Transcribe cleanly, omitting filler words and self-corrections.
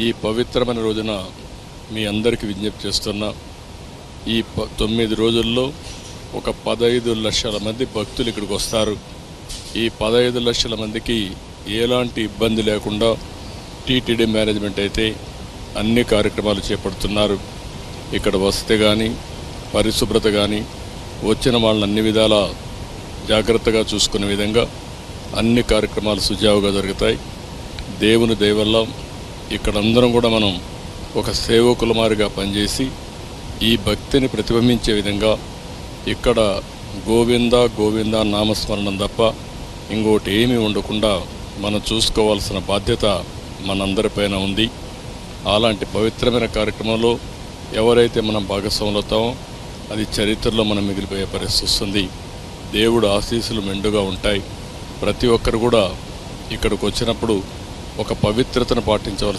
ఈ పవిత్రమైన రోజున మీ అందరికీ విజ్ఞప్తి చేస్తున్నా, ఈ 9 రోజుల్లో ఒక 15 లక్షల మంది భక్తులు ఇక్కడికి వస్తారు. ఈ 15 లక్షల మందికి ఎలాంటి ఇబ్బంది లేకుండా టీటీడీ మేనేజ్మెంట్ అయితే అన్ని కార్యక్రమాలు చేపడుతున్నారు. ఇక్కడ వసతి కానీ, పరిశుభ్రత కానీ, వచ్చిన వాళ్ళని అన్ని విధాలా జాగ్రత్తగా చూసుకునే విధంగా అన్ని కార్యక్రమాలు సుజావుగా జరుగుతాయి. దేవుని దయ వల్ల ఇక్కడ అందరం కూడా మనం ఒక సేవకులమారిగా పనిచేసి ఈ భక్తిని ప్రతిబింబించే విధంగా ఇక్కడ గోవింద గోవింద నామస్మరణం తప్ప ఇంకోటి ఏమీ ఉండకుండా మనం చూసుకోవాల్సిన బాధ్యత మనందరిపైన ఉంది. అలాంటి పవిత్రమైన కార్యక్రమంలో ఎవరైతే మనం భాగస్వాములవుతామో అది చరిత్రలో మనం మిగిలిపోయే పరిస్థితి వస్తుంది. దేవుడు ఆశీస్సులు మెండుగా ఉంటాయి. ప్రతి ఒక్కరు కూడా ఇక్కడికి వచ్చినప్పుడు ఒక పవిత్రతను పాటించవలసిన